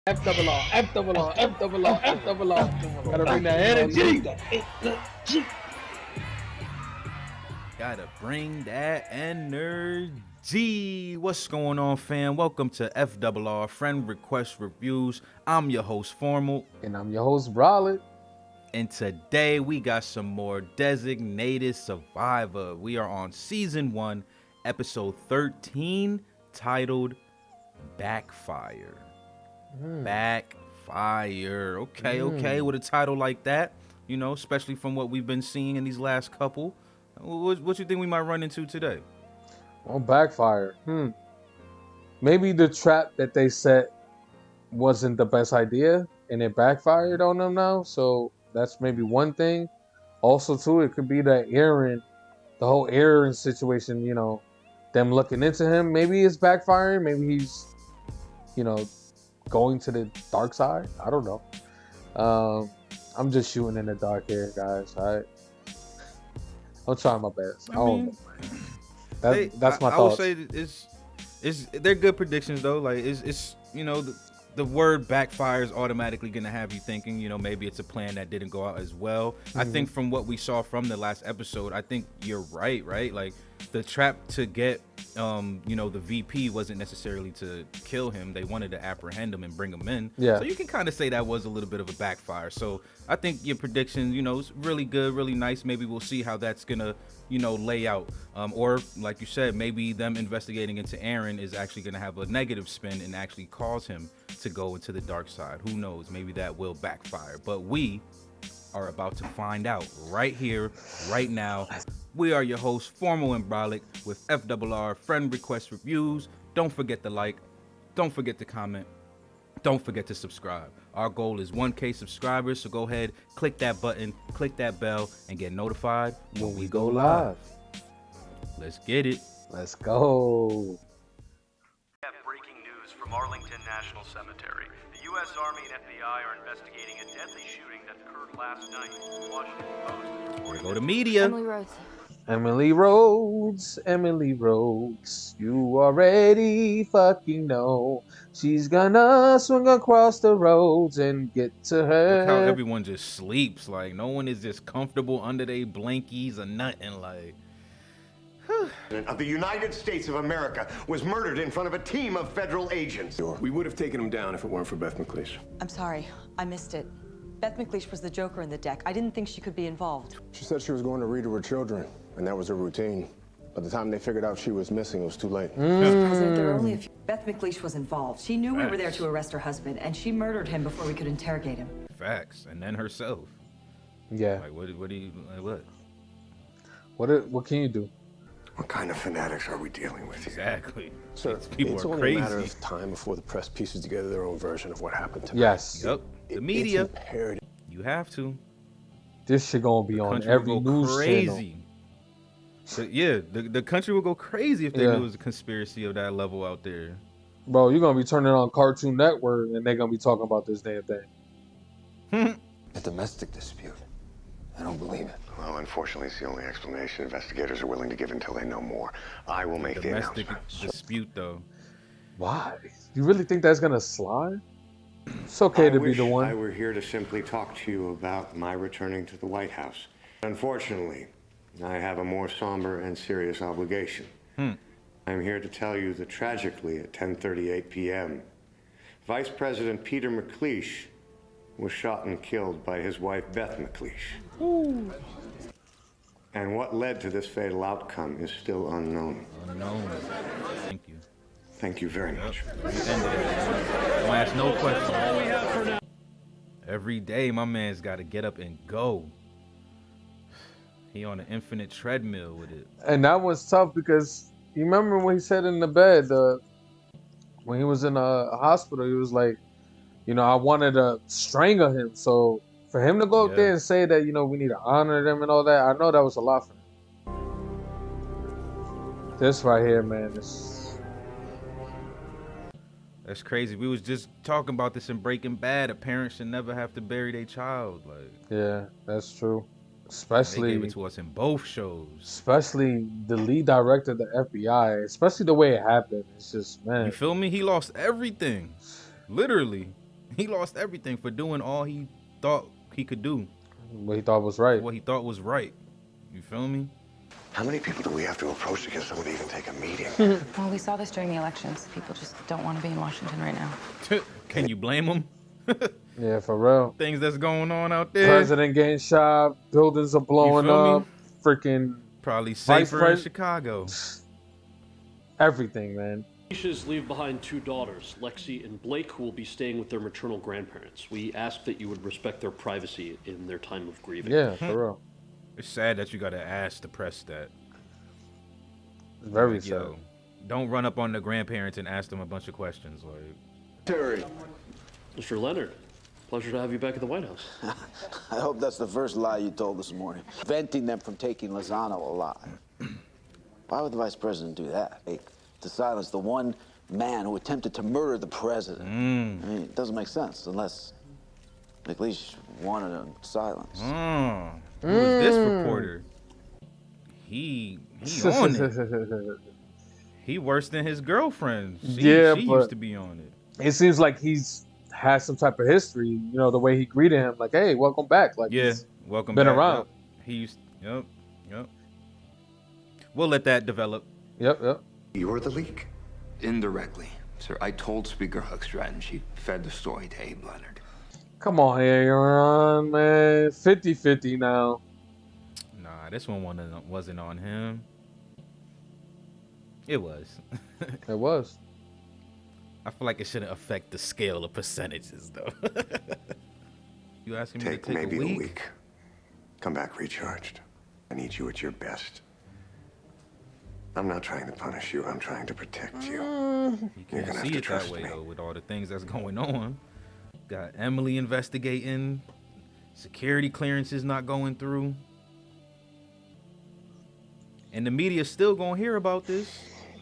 F double R, F double R, F double R, F double R. Gotta bring that energy. Gotta bring that energy. What's going on, fam? Welcome to FRR Friend Request Reviews. I'm your host, Formal. And I'm your host, Bralik. And today we got some more Designated Survivor. We are on Season 1, Episode 13, titled Backfire. Backfire. Okay. With a title like that, you know, especially from what we've been seeing in these last couple. What you think we might run into today? Well, Backfire. Maybe the trap that they set wasn't the best idea and it backfired on them now. So that's maybe one thing. Also, too, it could be that Aaron, the whole Aaron situation, you know, them looking into him. Maybe it's backfiring. Maybe he's, you know, going to the dark side. I don't know. I'm just shooting in the dark here, guys. All right. I'm trying my best. That's my thoughts. I would say they're good predictions though. Like it's you know the word backfire is automatically gonna have you thinking, you know, maybe it's a plan that didn't go out as well. I think from what we saw from the last episode, I think you're right? Like the trap to get you know, the VP wasn't necessarily to kill him. They wanted to apprehend him and bring him in. Yeah. So you can kind of say that was a little bit of a backfire. So I think your prediction, you know, is really good, really nice. Maybe we'll see how that's gonna, you know, lay out. Or like you said, maybe them investigating into Aaron is actually gonna have a negative spin and actually cause him to go into the dark side. Who knows? Maybe that will backfire. But we are about to find out right here, right now. We are your hosts, Formal and Bralik, with FRR Friend Request Reviews. Don't forget to like, don't forget to comment, don't forget to subscribe. Our goal is 1K subscribers, so go ahead, click that button, click that bell, and get notified when we go live. Let's get it. Let's go. We have breaking news from Arlington National Cemetery. The U.S. Army and FBI are investigating a deadly shooting that occurred last night. The Washington Post is reporting. Go to media. Emily Rhodes, you already fucking know she's gonna swing across the roads and get to her. Look how everyone just sleeps. Like, no one is just comfortable under their blankies or nothing. Like, of the United States of America was murdered in front of a team of federal agents. We would have taken him down if it weren't for Beth McLeish. I'm sorry, I missed it. Beth McLeish was the joker in the deck. I didn't think she could be involved. She said she was going to read to her children, and that was her routine. By the time they figured out she was missing, it was too late. President, there were only a few. Beth McLeish was involved. She knew we were there to arrest her husband, and she murdered him before we could interrogate him. facts. And then herself. Yeah. Like, what do you, like, What can you do? What kind of fanatics are we dealing with here? Exactly. Sir, People it's are only crazy. a matter of time before the press pieces together their own version of what happened tonight. Yes. Yep. The media. It's imperative. You have to. This shit gonna be on Country every will go news channel. crazy. So, yeah, the country will go crazy if they knew it was a conspiracy of that level out there. Bro, you're gonna be turning on Cartoon Network and they're gonna be talking about this damn thing. A domestic dispute. I don't believe it. Well, unfortunately, it's the only explanation investigators are willing to give until they know more. I will make the Domestic announcement. dispute, though. Why? You really think that's gonna slide? It's okay to be the I one. were here to simply talk to you about my returning to the White House. Unfortunately, I have a more somber and serious obligation. I'm here to tell you that tragically at 10:38 p.m., Vice President Peter McLeish was shot and killed by his wife Beth McLeish. And what led to this fatal outcome is still unknown. Unknown. Thank you. Thank you very much. Don't ask no questions. Every day, my man's got to get up and go. He on an infinite treadmill with it. And that was tough because you remember when he said in the bed, when he was in a hospital, he was like, you know, I wanted to strangle him. So for him to go up there and say that, you know, we need to honor them and all that, I know that was a lot for him. This right here, man, That's crazy. We was just talking about this in Breaking Bad. A parent should never have to bury their child. Like, yeah, that's true. they Especially gave it to us in both shows. Especially the lead director of the FBI, especially the way it happened. It's just, man. You feel me? He lost everything. Literally. He lost everything for doing all he thought he could do. What he thought was right. What he thought was right. You feel me? How many people do we have to approach to get someone to even take a meeting? Well, we saw this during the elections. People just don't want to be in Washington right now. Can you blame him? Yeah, for real. Things that's going on out there. President getting shot, buildings are blowing feel me? up, freaking Probably safer in Chicago. everything, man. Leishes leave behind 2 daughters, Lexi and Blake, who will be staying with their maternal grandparents. We ask that you would respect their privacy in their time of grieving. Yeah, for real. It's sad that you gotta ask to press that. Very Like, sad. yo, don't run up on the grandparents and ask them a bunch of questions. Like, Terry. Mr. Leonard, pleasure to have you back at the White House. I hope that's the first lie you told this morning. Preventing them from taking Lozano alive. Why would the vice president do that? To silence the one man who attempted to murder the president. I mean, it doesn't make sense unless McLeish wanted him silenced. Who is this reporter? He on it. He worse than his girlfriend. She used to be on it. It seems like he's has some type of history. You know, the way he greeted him, like, "Hey, welcome back." Like, yeah, welcome been back. around. Yep. He used. Yep. We'll let that develop. Yep. You're the leak? Indirectly, sir. I told Speaker Hoekstraat and she fed the story to Abe Leonard. Come on, Aaron, man. 50-50 now. Nah, this one wasn't on him. It was. It was. I feel like it shouldn't affect the scale of percentages, though. You asking me to take maybe a week? Come back recharged. I need you at your best. I'm not trying to punish you. I'm trying to protect you. You You're can't gonna have see to it that trust way, me. though, with all the things that's going on. Got Emily investigating. Security clearances not going through. And the media's still gonna hear about this,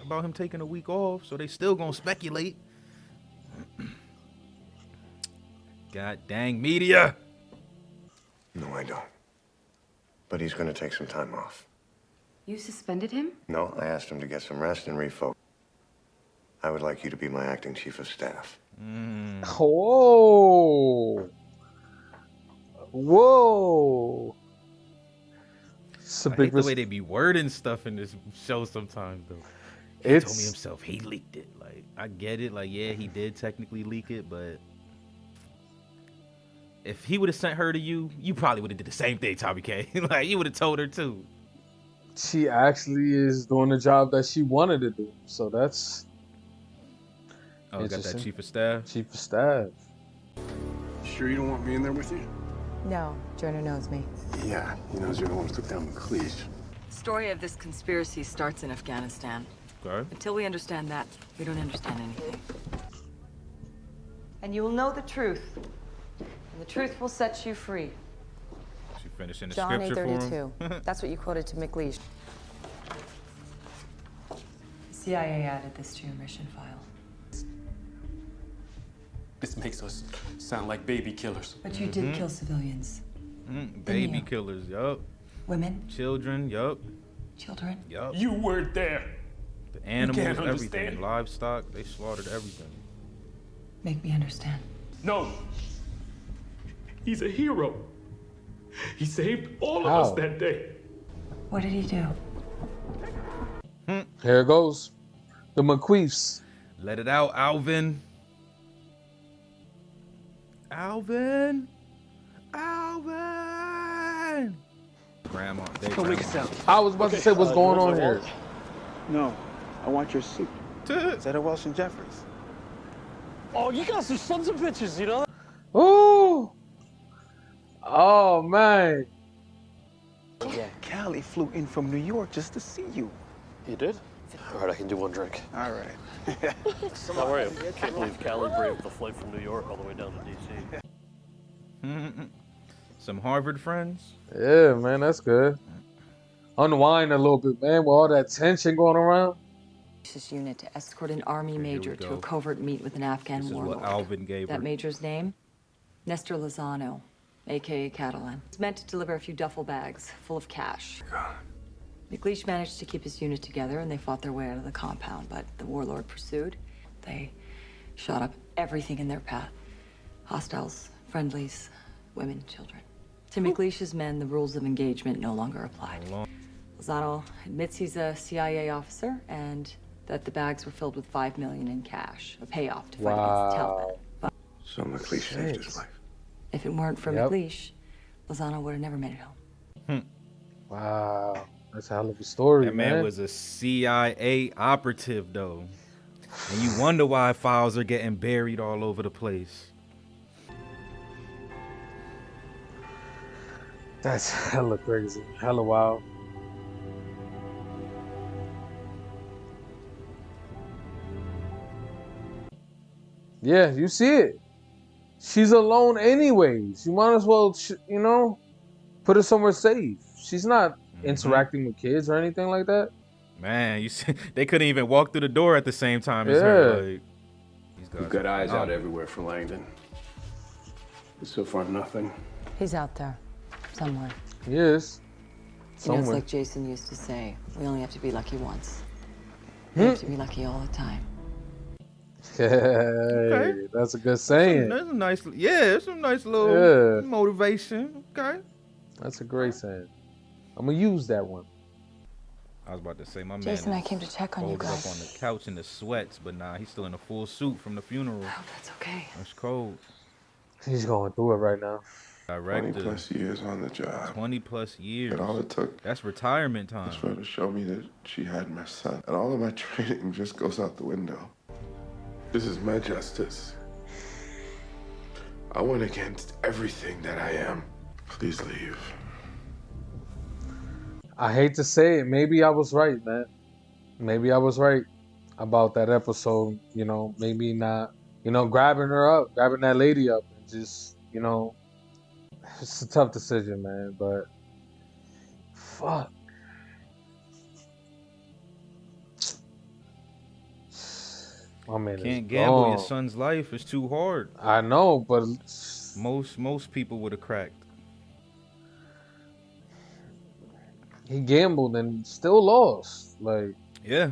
about him taking a week off, so they still gonna speculate. God dang media. No, I don't. But he's gonna take some time off. You suspended him? No, I asked him to get some rest and refocus. I would like you to be my acting chief of staff. Whoa. It's a I big hate the way they be wording stuff in this show sometimes, though. He told me himself he leaked it. Like, I get it. Like, yeah, he did technically leak it, but if he would have sent her to you, you probably would have did the same thing, Tommy K. Like, you would have told her too. She actually is doing the job that she wanted to do. So that's got that chief of staff? Chief of staff. Sure you don't want me in there with you? No, Jonah knows me. Yeah, he knows you're the one who took down McLeish. The story of this conspiracy starts in Afghanistan. Okay. Until we understand that, we don't understand anything. And you will know the truth. And the truth will set you free. She finishing the John scripture for 832. him. That's what you quoted to McLeish. The CIA added this to your mission file. This makes us sound like baby killers. But you did kill civilians. Baby killers, yup. Women. Children, yup. Children. Yup. You weren't there. The animals, can't everything. understand. Livestock, they slaughtered everything. Make me understand. No. He's a hero. He saved all of How? us that day. What did he do? Here it goes. The McQueefs. Let it out, Alvin. Alvin. Grandma. Don't make a sound. I was about to say what's going on here. No, I want your suit. Is that a Welsh and Jeffries? Oh, you guys are sons of bitches, you know that? Ooh. Oh, man. Yeah, Callie flew in from New York just to see you. You did? All right, I can do one drink. All right. How are you? Can't believe Callie braved the flight from New York all the way down to D.C. Some Harvard friends. Yeah, man, that's good. Unwind a little bit, man, with all that tension going around. This unit to escort an army Here we major to go. a covert meet with an Afghan This is warlord. what Alvin gave her. That major's name? Nestor Lozano, a.k.a. Catalan. He's meant to deliver a few duffel bags full of cash. McLeish managed to keep his unit together, and they fought their way out of the compound, but the warlord pursued. They shot up everything in their path. Hostiles, friendlies, women, children. To McLeish's men, the rules of engagement no longer applied. Lozano admits he's a CIA officer and that the bags were filled with $5 million in cash, a payoff to fight against the Taliban. But So McLeish saved his life. if it weren't for McLeish, Lozano would have never made it home. Wow. That's a hell of a story, That man was a CIA operative, though. And you wonder why files are getting buried all over the place. That's hella crazy. Hella wild. Yeah, you see it. She's alone anyways. You might as well, you know, put her somewhere safe. She's not interacting with kids or anything like that. Man, you see, they couldn't even walk through the door at the same time as her. Like, We've got eyes out everywhere for Langdon. But so far, nothing. He's out there, somewhere. He is. You know, it's Somewhere. like Jason used to say, we only have to be lucky once. We have to be lucky all the time. Hey, that's a good saying. That's a nice, it's a nice little motivation. Okay. That's a great saying. I'm gonna use that one. I was about to say, my Jason, man I came to check on you folded guys. up on the couch in the sweats, but nah, he's still in a full suit from the funeral. Oh, that's okay. That's cold. He's going through it right now. Director. 20 plus years on the job. 20 plus years. And all it took That's retirement time. was for her to show me that she had my son. And all of my training just goes out the window. This is my justice. I went against everything that I am. Please leave. I hate to say it. Maybe I was right, man. Maybe I was right about that episode. You know, maybe not, you know, grabbing that lady up and just, you know, it's a tough decision, man, but fuck. My man Can't is gamble gone. your son's life. It's too hard. I know, but most people would have cracked. He gambled and still lost. Like, yeah,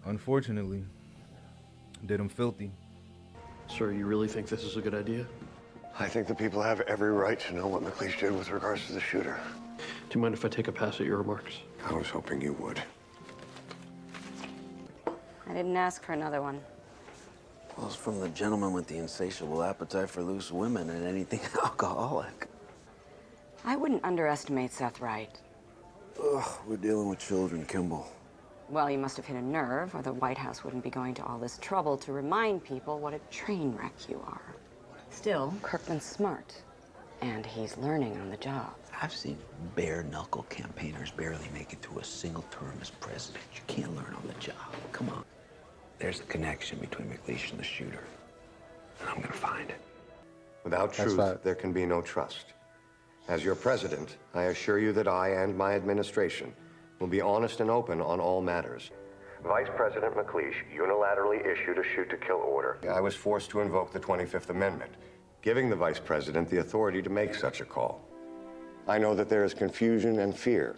unfortunately, did him filthy. Sir, you really think this is a good idea? I think the people have every right to know what McLeish did with regards to the shooter. Do you mind if I take a pass at your remarks? I was hoping you would. I didn't ask for another one. Well, it's from the gentleman with the insatiable appetite for loose women and anything alcoholic. I wouldn't underestimate Seth Wright. Ugh, we're dealing with children, Kimball. Well, you must have hit a nerve, or the White House wouldn't be going to all this trouble to remind people what a train wreck you are. Still, Kirkman's smart, and he's learning on the job. I've seen bare-knuckle campaigners barely make it through a single term as president. You can't learn on the job. Come on. There's a connection between McLeish and the shooter, and I'm gonna find it. Without That's truth, right. there can be no trust. As your president, I assure you that I and my administration will be honest and open on all matters. Vice President McLeish unilaterally issued a shoot-to-kill order. I was forced to invoke the 25th Amendment, giving the Vice President the authority to make such a call. I know that there is confusion and fear.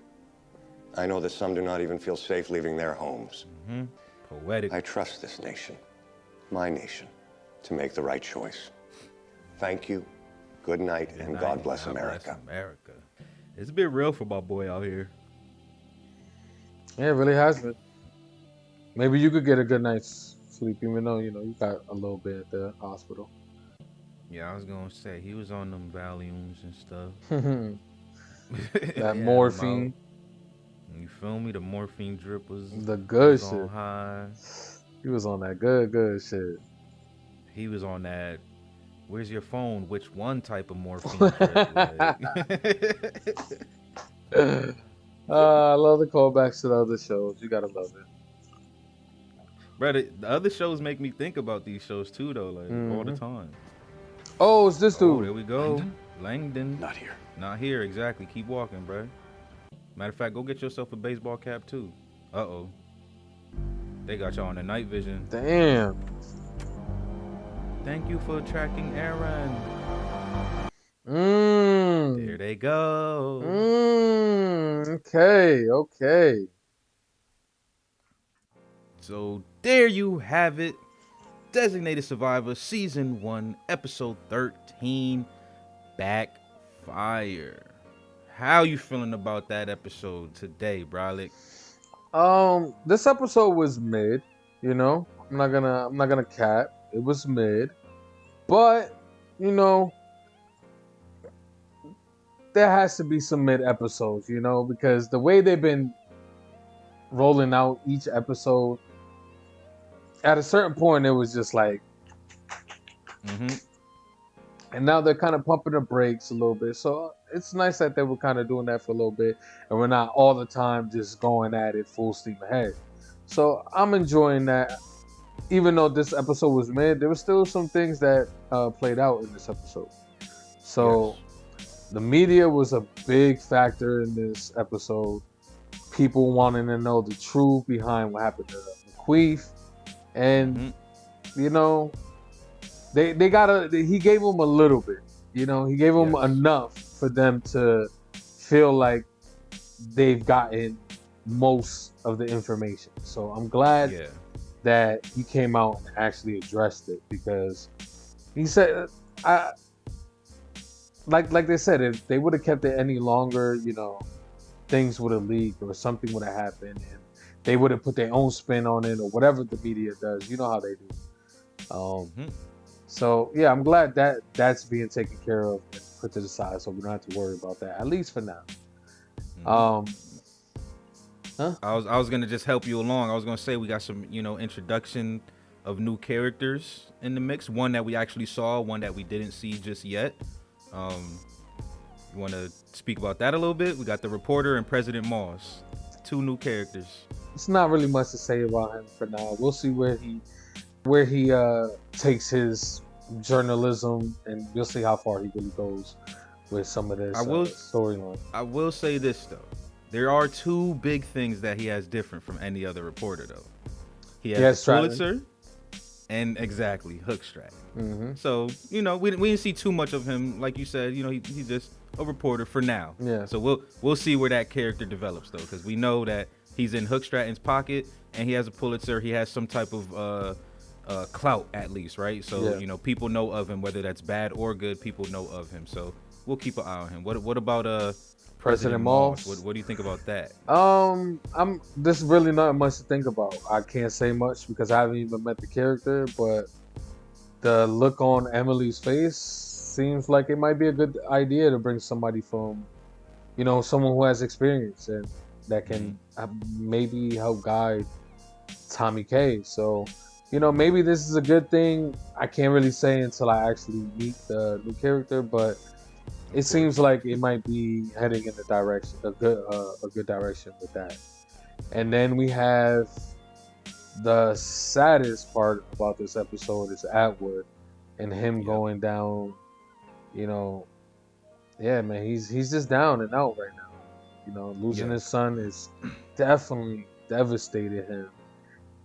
I know that some do not even feel safe leaving their homes. Poetic. I trust this nation, my nation, to make the right choice. Thank you, good night, and God bless America. America. It's a bit real for my boy out here. yeah, it really has been. Maybe you could get a good night's sleep, even though, you know, you got a little bit at the hospital. Yeah, I was gonna say he was on them Valiums and stuff. That morphine. You feel me? The morphine drip was The good was on shit. high. He was on that good shit. He was on that. Where's your phone? Which one type of morphine drip? Like- I love the callbacks to the other shows. You gotta love it. Brother, the other shows make me think about these shows too, though, like all the time. Oh, it's this dude. Oh, there we go. Langdon. Not here. Not here, exactly. Keep walking, bro. Matter of fact, go get yourself a baseball cap too. Uh-oh. They got y'all on the night vision. Damn. Thank you for tracking Aaron. Mm. There they go. Okay. So there you have it. Designated Survivor Season 1, Episode 13, Backfire. How you feeling about that episode today, Bralik? This episode was mid, you know. I'm not gonna cap. It was mid. But, you know, there has to be some mid episodes, you know, because the way they've been rolling out each episode, at a certain point, it was just like, and now they're kind of pumping the brakes a little bit. So it's nice that they were kind of doing that for a little bit, and we're not all the time just going at it full steam ahead. So I'm enjoying that. Even though this episode was mid, there were still some things that played out in this episode. So the media was a big factor in this episode. People wanting to know the truth behind what happened to McQueef. And, you know, he gave them a little bit. You know, he gave them enough for them to feel like they've gotten most of the information. So I'm glad that he came out and actually addressed it, because he said, like they said, if they would have kept it any longer, you know, things would have leaked or something would have happened, and they would have put their own spin on it or whatever the media does. You know how they do. So yeah, I'm glad that that's being taken care of and put to the side, so we don't have to worry about that, at least for now. I was gonna just help you along. I was gonna say we got some, you know, introduction of new characters in the mix. One that we actually saw, one that we didn't see just yet. You want to speak about that a little bit? We got the reporter and President Moss, 2 new characters. It's not really much to say about him for now. We'll see where he takes his journalism, and we'll see how far he really goes with some of this storyline. I will say this though. There are 2 big things that he has different from any other reporter, though. He has Pulitzer and Hook Stratton. So, you know, we didn't see too much of him. Like you said, you know, he's just a reporter for now. Yeah. So we'll see where that character develops, though, because we know that he's in Hook Stratton's pocket and he has a Pulitzer. He has some type of clout, at least, right? So, you know, people know of him, whether that's bad or good. People know of him. So we'll keep an eye on him. What about President Moss? What do you think about that? There's really not much to think about. I can't say much because I haven't even met the character, but the look on Emily's face seems like it might be a good idea to bring somebody from, you know, someone who has experience and that can maybe help guide Tommy K. So, you know, maybe this is a good thing. I can't really say until I actually meet the new character, but it seems like it might be heading in a good direction with that. And then we have the saddest part about this episode is Atwood and him going down. You know, yeah, man, he's just down and out right now. You know, losing his son is definitely devastated him,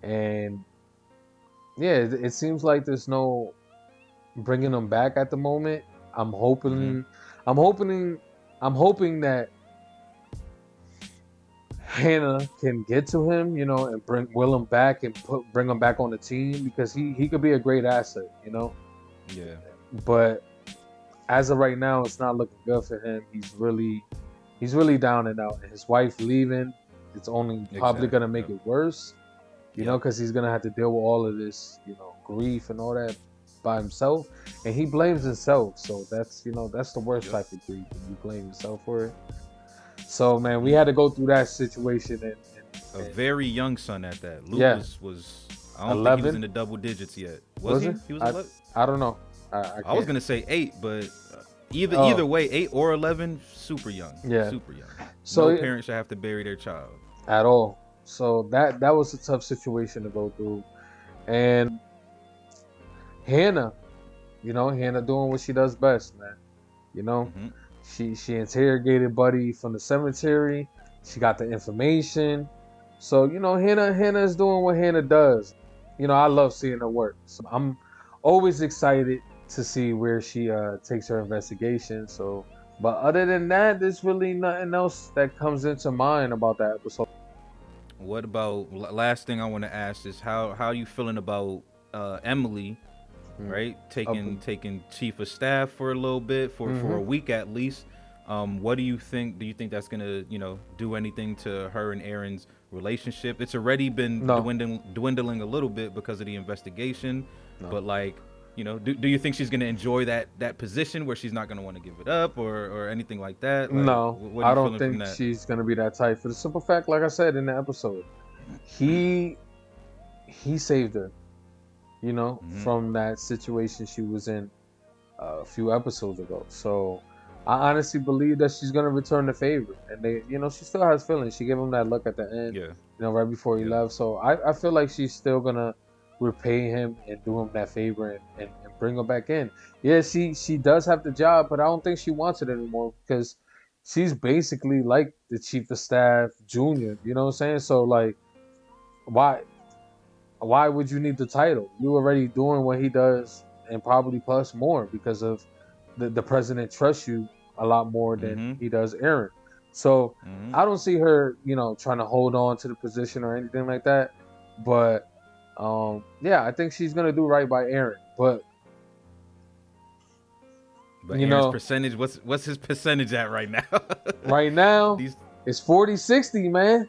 and yeah, it seems like there's no bringing him back at the moment. I'm hoping that Hannah can get to him, you know, and bring Willem back and bring him back on the team, because he could be a great asset, you know. Yeah. But as of right now, it's not looking good for him. He's really down and out. And his wife leaving, it's only probably gonna make it worse, you know, because he's gonna have to deal with all of this, you know, grief and all that by himself, and he blames himself. So that's, you know, that's the worst type of grief, when you blame yourself for it. So man, we had to go through that situation, and a very young son at that. Luke was I don't 11? think he was in the double digits yet. Was he? He was 11? I don't know. I was gonna say 8, but either way, 8 or 11, super young. Yeah, super young. So no parent should have to bury their child at all. So that was a tough situation to go through, and Hannah, you know, Hannah doing what she does best, man. You know, she interrogated Buddy from the cemetery. She got the information. So, you know, Hannah is doing what Hannah does. You know, I love seeing her work. So I'm always excited to see where she takes her investigation. So, but other than that, there's really nothing else that comes into mind about that episode. What about, last thing I want to ask is how you feeling about Emily, right? Taking chief of staff for a little bit, for a week at least. What do you think? Do you think that's gonna, do anything to her and Aaron's relationship? It's already been dwindling a little bit because of the investigation, but like, do you think she's gonna enjoy that position where she's not gonna want to give it up or anything like that? Like, No, what are I you don't feeling from think that? she's gonna be that type. For the simple fact, like I said in the episode, he saved her, from that situation she was in a few episodes ago. So I honestly believe that she's gonna return the favor, and she still has feelings. She gave him that look at the end, right before he left. So I feel like she's still gonna repay him and do him that favor and bring her back in. Yeah, she does have the job, but I don't think she wants it anymore because she's basically like the chief of staff junior. You know what I'm saying? So like, why would you need the title? You already doing what he does and probably plus more because of the president trusts you a lot more than he does Aaron. So I don't see her, trying to hold on to the position or anything like that. But yeah, I think she's gonna do right by Aaron. But Aaron's percentage, what's his percentage at right now? Right now, it's 40-60, man.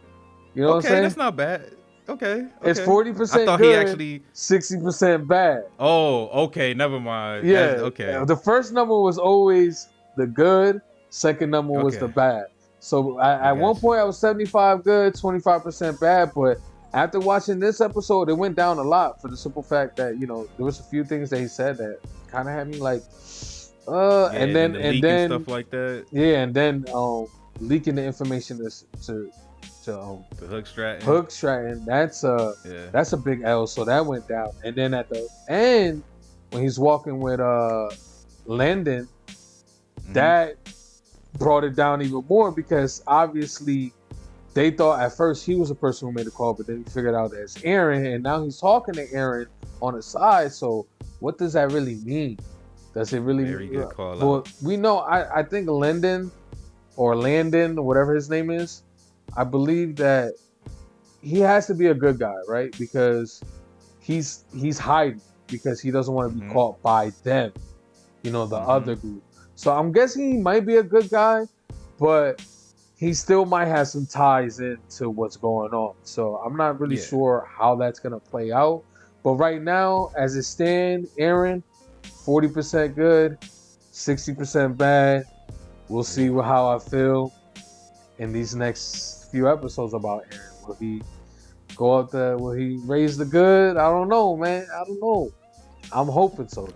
You know what I'm saying? That's not bad. Okay. It's 40% good, he actually 60% bad. Oh, okay, never mind. Yeah, okay. The first number was always the good. Second number was the bad. So at one point I was 75 good, 25% bad. But after watching this episode, it went down a lot for the simple fact that there was a few things that he said that kind of had me like, and then stuff like that. Yeah, and then leaking the information to Hook Stratton, that's a big L. So that went down. And then at the end, when he's walking with Landon, that brought it down even more because obviously they thought at first he was the person who made the call, but then he figured out that it's Aaron, and now he's talking to Aaron on the side. So what does that really mean? Does it really Very good call well, out. we know I think Landon, or whatever his name is, I believe that he has to be a good guy, right? Because he's hiding because he doesn't want to be caught by them, the other group. So I'm guessing he might be a good guy, but he still might have some ties into what's going on. So I'm not really sure how that's gonna play out. But right now, as it stands, Aaron, 40% good, 60% bad. We'll see how I feel in these next few episodes about Aaron. Will he go up there? Will he raise the good? I don't know, man. I don't know. I'm hoping so.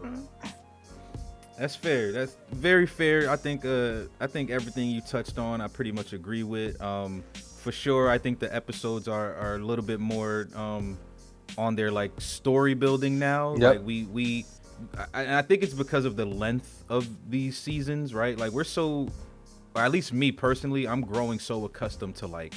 That's fair. That's very fair. I think everything you touched on, I pretty much agree with. For sure, I think the episodes are a little bit more on their like story building now. Yep. Like I think it's because of the length of these seasons, right? Like we're so, or at least me personally, I'm growing so accustomed to like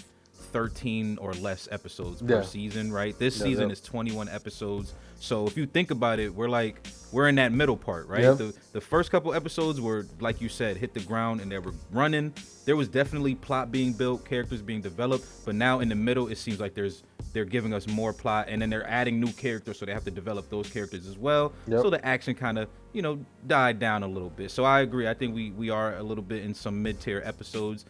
13 or less episodes per season, right? This season is 21 episodes. So if you think about it, we're in that middle part, right? Yep. The first couple episodes were, like you said, hit the ground and they were running. There was definitely plot being built, characters being developed, but now in the middle, it seems like they're giving us more plot, and then they're adding new characters, so they have to develop those characters as well. Yep. So the action kind of, died down a little bit. So I agree. I think we are a little bit in some mid-tier episodes,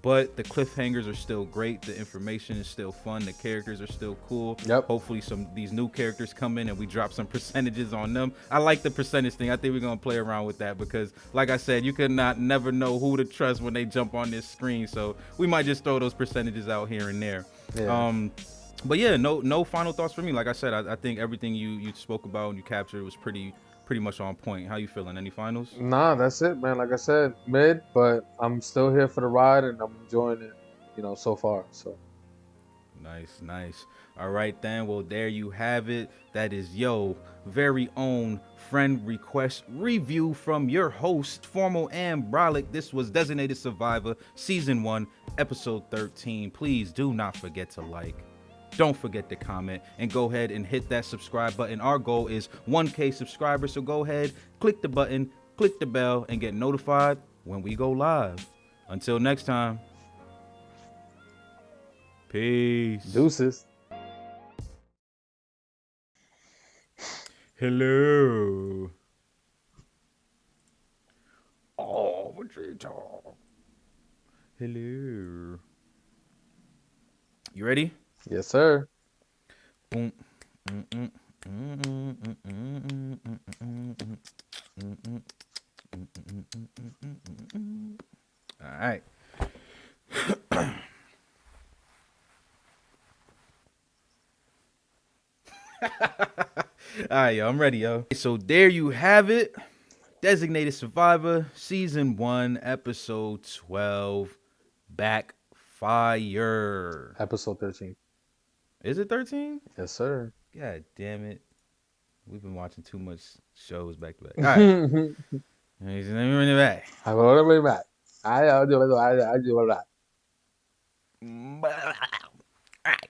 but the cliffhangers are still great. The information is still fun. The characters are still cool. Yep. Hopefully these new characters come in and we drop some percentages on them. I like the percentage thing. I think we're gonna play around with that because, like I said, you could never know who to trust when they jump on this screen. So we might just throw those percentages out here and there. Yeah. But yeah, no final thoughts for me. Like I said, I think everything you spoke about and you captured was pretty much on point. How you feeling? Any finals? Nah, that's it, man. Like I said, mid, but I'm still here for the ride and I'm enjoying it, so far. So Nice. All right then. Well, there you have it. That is yo very own friend request review from your host, Formal and Bralik. This was Designated Survivor Season 1, Episode 13. Please do not forget to like. Don't forget to comment and go ahead and hit that subscribe button. Our goal is 1K subscribers, so go ahead, click the button, click the bell, and get notified when we go live. Until next time, peace. Deuces. Hello. Oh, Vegeta. Hello. You ready? Yes, sir. Boom. All right. All right, yo, I'm ready, yo. So there you have it. Designated Survivor, Season 1, Episode 12, Backfire. Episode 13. Is it 13? Yes, sir. God damn it. We've been watching too much shows back to back. All right. Let me run it back. I'm going to bring back. I do that. All right.